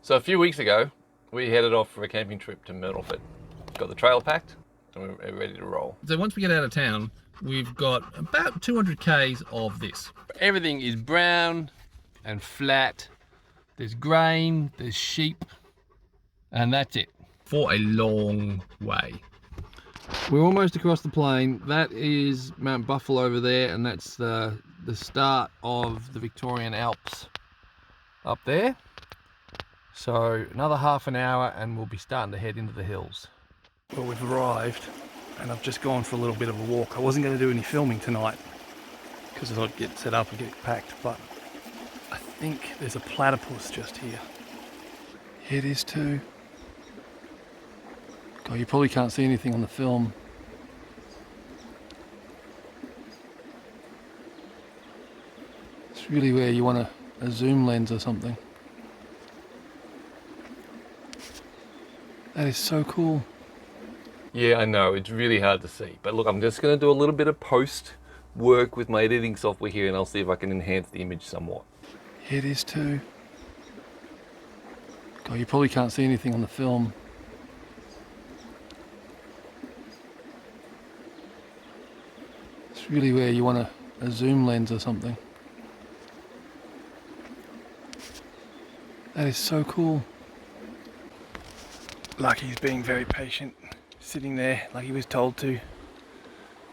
So a few weeks ago, we headed off for a camping trip to Myrtleford. Got the trailer packed and we're ready to roll. So once we get out of town, we've got about 200 k's of this. Everything is brown and flat. There's grain, there's sheep, and that's it. For a long way. We're almost across the plain. That is Mount Buffalo over there, and that's the start of the Victorian Alps up there. So another half an hour and we'll be starting to head into the hills. Well, we've arrived and I've just gone for a little bit of a walk. I wasn't going to do any filming tonight because I thought I'd get set up and get packed, but I think there's a platypus just here. Here it is too. God, you probably can't see anything on the film. It's really where you want a zoom lens or something. That is so cool. Yeah, I know, it's really hard to see. But look, I'm just going to do a little bit of post work with my editing software here and I'll see if I can enhance the image somewhat. Here it is too. God, you probably can't see anything on the film. It's really where you want a zoom lens or something. That is so cool. Lucky's being very patient, sitting there like he was told to.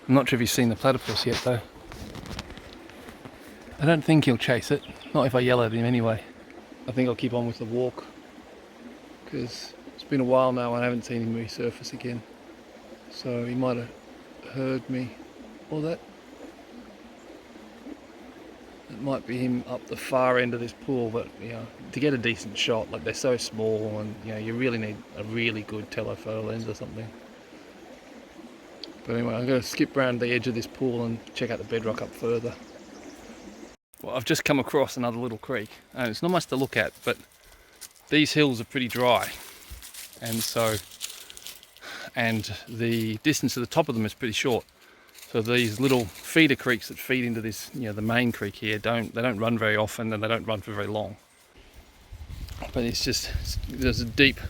I'm not sure if he's seen the platypus yet though. I don't think he'll chase it, not if I yell at him anyway. I think I'll keep on with the walk because it's been a while now and I haven't seen him resurface again. So he might have heard me, or that might be him up the far end of this pool, but you know, to get a decent shot, like they're so small and you know, you really need a really good telephoto lens or something. But anyway, I'm going to skip around the edge of this pool and check out the bedrock up further. Well, I've just come across another little creek and it's not much to look at, but these hills are pretty dry, and the distance to the top of them is pretty short. So these little feeder creeks that feed into this, you know, the main creek here, they don't run very often and they don't run for very long. But there's a deep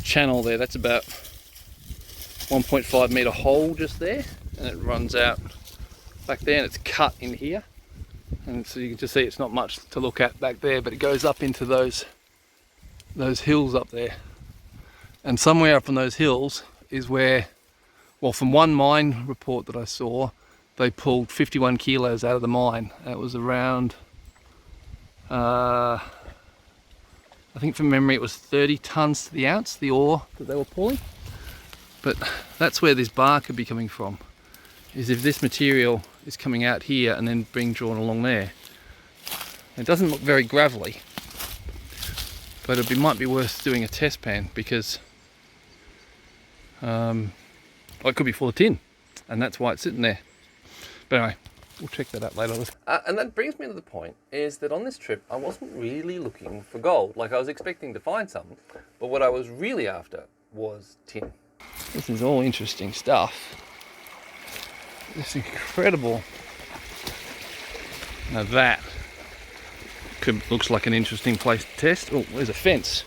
channel there. That's about 1.5 metre hole just there, and it runs out back there and it's cut in here. And so you can just see it's not much to look at back there, but it goes up into those hills up there. And somewhere up on those hills is where, well, from one mine report that I saw, they pulled 51 kilos out of the mine. It was around, I think from memory it was 30 tonnes to the ounce, the ore that they were pulling. But that's where this bar could be coming from, is if this material is coming out here and then being drawn along there. It doesn't look very gravelly, but it might be worth doing a test pan because it could be full of tin, and that's why it's sitting there. But anyway, we'll check that out later. And that brings me to the point, is that on this trip, I wasn't really looking for gold. Like, I was expecting to find some, but what I was really after was tin. This is all interesting stuff. It's incredible. Now that looks like an interesting place to test. Oh, there's a fence.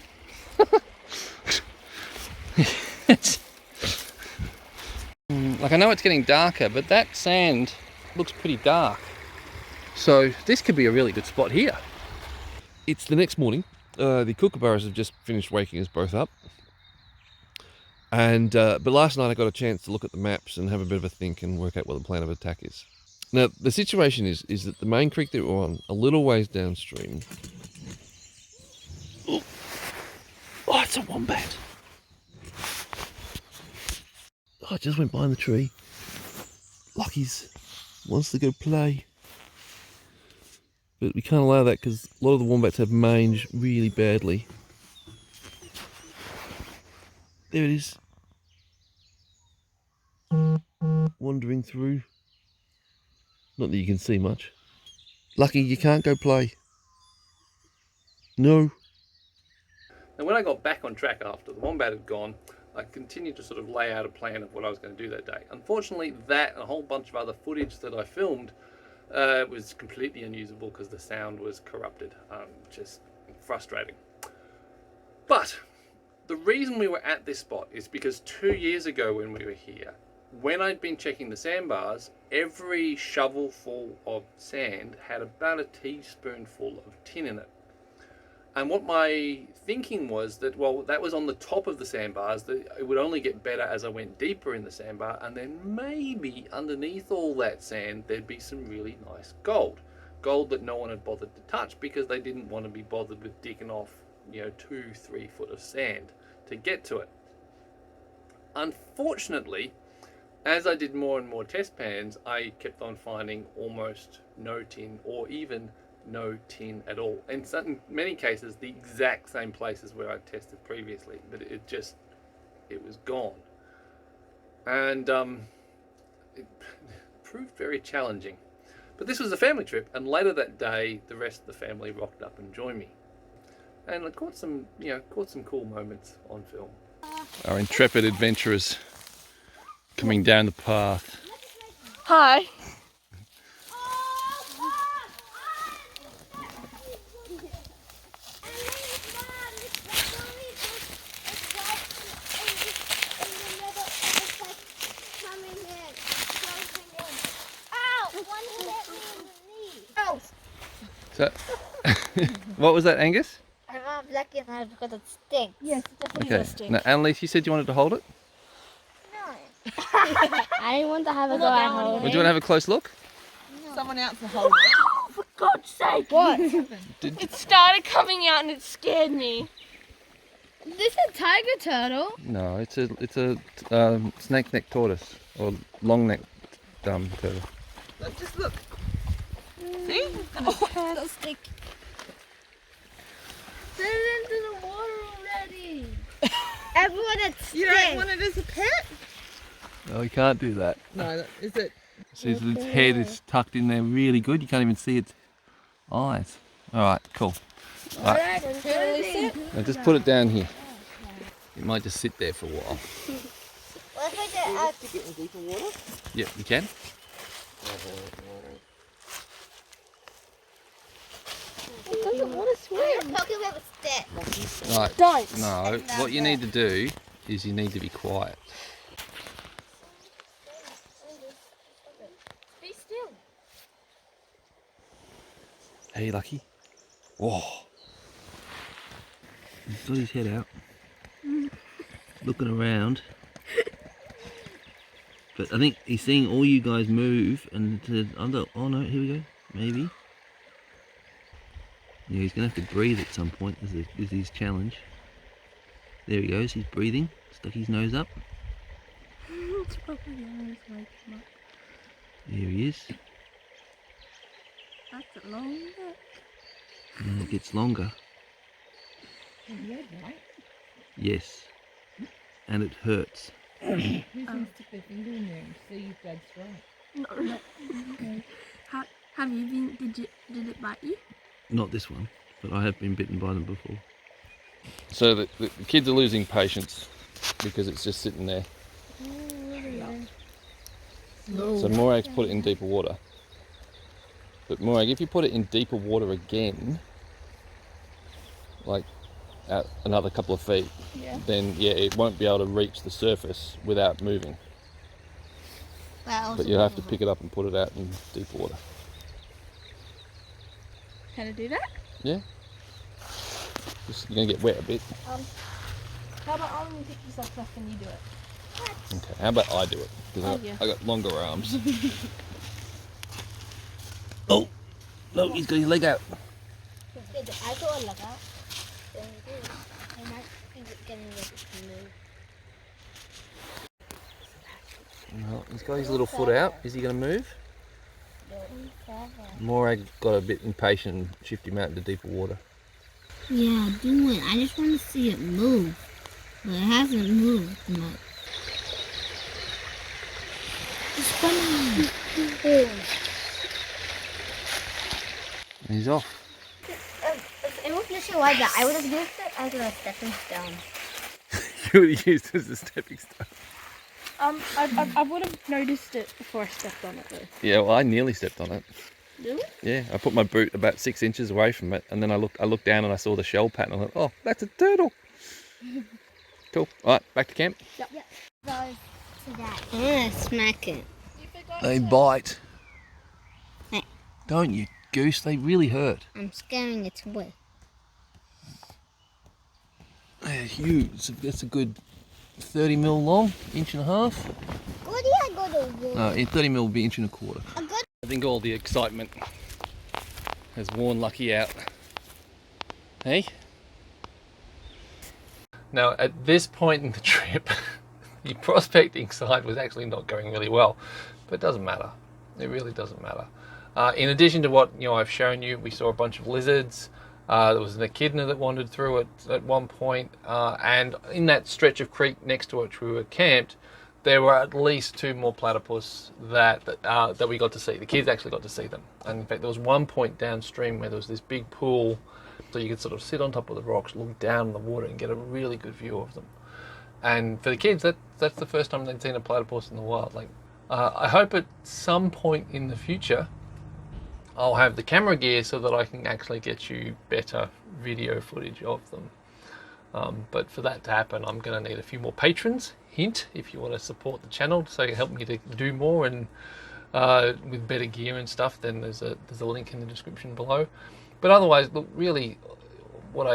Like, I know it's getting darker, but that sand looks pretty dark. So this could be a really good spot here. It's the next morning. The kookaburras have just finished waking us both up. And but last night I got a chance to look at the maps and have a bit of a think and work out what the plan of attack is. Now, the situation is that the main creek that we're on, a little ways downstream... Oh, it's a wombat. Oh, it just went behind the tree. Lucky's wants to go play. But we can't allow that because a lot of the wombats have mange really badly. There it is. Wandering through. Not that you can see much. Lucky, you can't go play. No. And when I got back on track after the wombat had gone, I continued to sort of lay out a plan of what I was going to do that day. Unfortunately, that and a whole bunch of other footage that I filmed was completely unusable because the sound was corrupted, which is frustrating. But the reason we were at this spot is because 2 years ago when we were here, when I'd been checking the sandbars, every shovelful of sand had about a teaspoonful of tin in it. And what my thinking was that, well, that was on the top of the sandbars, that it would only get better as I went deeper in the sandbar, and then maybe underneath all that sand there'd be some really nice gold. Gold that no one had bothered to touch because they didn't want to be bothered with digging off, 2-3 foot of sand to get to it. Unfortunately, as I did more and more test pans, I kept on finding almost no tin, or even no tin at all. And in many cases, the exact same places where I tested previously, but it was gone. And it proved very challenging. But this was a family trip, and later that day, the rest of the family rocked up and joined me. And I caught some cool moments on film. Our intrepid adventurers coming down the path. Hi. So, what was that, Angus? I'm not lucky enough because it stinks. Yes, it definitely Okay. does stink. Now, Annalise, you said you wanted to hold it? No. I want to have a go at holding. Would you want to have a close look? Someone else to hold it. Oh, for God's sake! What? It started coming out and it scared me. Is this a tiger turtle? No, it's a snake-necked tortoise, or long-necked turtle. Just look. See? It'll stick. Send it into the water already. Everyone, it's You don't want it as a pet? No, we can't do that. No, is it? See, its head is tucked in there really good. You can't even see its eyes. All right, cool. Right. Now just put it down here. It might just sit there for a while. What if I To get in deeper water? Yep, you can. It doesn't want to swim. I'm talking about the stick. Right. Don't. No, what you need to do is you need to be quiet. Be still. Hey, Lucky. Whoa. He's got his head out. Looking around. But I think he's seeing all you guys move and said, oh no, here we go. Maybe. Yeah, he's going to have to breathe at some point. This is his challenge. There he goes. He's breathing. Stuck his nose up. It's probably waking up. There he is. That's a long neck. And it gets longer. Yes. And it hurts. Who's going to stick their finger in there and see if Dad's right? No. Have you been? Did it bite you? Not this one, but I have been bitten by them before. So the kids are losing patience because it's just sitting there. So Morag's put it in deeper water. But Morag, if you put it in deeper water again, like out another couple of feet, then yeah, it won't be able to reach the surface without moving. But you'll have to pick it up and put it out in deeper water. Can I do that? Yeah. Just, you're going to get wet a bit. How about I pick yourself up and you do it? Okay, how about I do it? Because yeah. I got longer arms. Oh! No, he's got his leg out. I got a leg out. I might be getting ready to move. Well, he's got his little foot out. Is he going to move? Morag got a bit impatient and shifted him out into deeper water. Yeah, do it. I just want to see it move. But it hasn't moved much. It's funny. And he's off. I'm not sure why that. I would have used it as a stepping stone. You would have used it as a stepping stone. I would have noticed it before I stepped on it though. Yeah, well, I nearly stepped on it. Really? Yeah, I put my boot about 6 inches away from it, and then I looked down and I saw the shell pattern. I thought, oh, that's a turtle. Cool. All right, back to camp. Goes to that. I'm gonna smack it. They bite. Hey. Don't you, goose? They really hurt. I'm scaring it away. They're huge. That's a good 30 mil long, inch and a half. What do I go to do? No, 30 mil will be inch and a quarter. I got I think all the excitement has worn Lucky out. Hey? Now, at this point in the trip, the prospecting side was actually not going really well, but it doesn't matter. It really doesn't matter. In addition to what I've shown you, we saw a bunch of lizards. There was an echidna that wandered through it at one point, and in that stretch of creek next to which we were camped, there were at least 2 more platypus that we got to see. The kids actually got to see them, and in fact, there was one point downstream where there was this big pool, so you could sort of sit on top of the rocks, look down in the water, and get a really good view of them. And for the kids, that's the first time they'd seen a platypus in the wild. Like, I hope at some point in the future, I'll have the camera gear so that I can actually get you better video footage of them. But for that to happen, I'm going to need a few more patrons. Hint, if you want to support the channel so you help me to do more and with better gear and stuff, then there's a link in the description below. But otherwise, look, really, what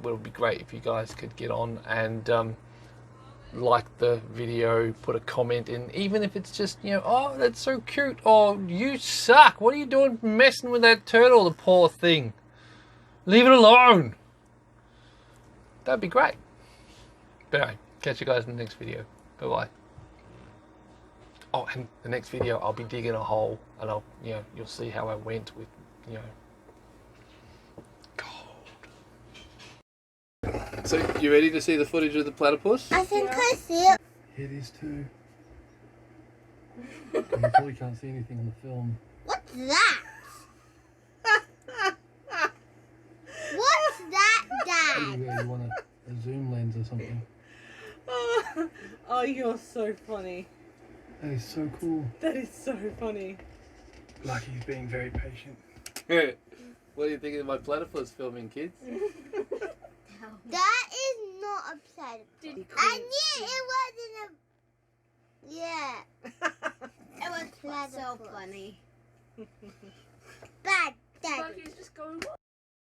would be great if you guys could get on and like the video, put a comment in, even if it's just, oh, that's so cute, or you suck, what are you doing messing with that turtle, the poor thing, leave it alone. That'd be great. But anyway, catch you guys in the next video. Bye bye. Oh, and the next video I'll be digging a hole, and you'll see how I went with gold. So you ready to see the footage of the platypus? I think I see it. It is too. You probably can't see anything on the film. What's that? What's that, Dad? You want a zoom lens or something? Oh, you're so funny. That is so cool. That is so funny. Lucky's being very patient. What do you think of my platypus filming, kids? That is not upside down. I knew it wasn't a... Yeah. It was so funny. Bad, Dad. He's just going.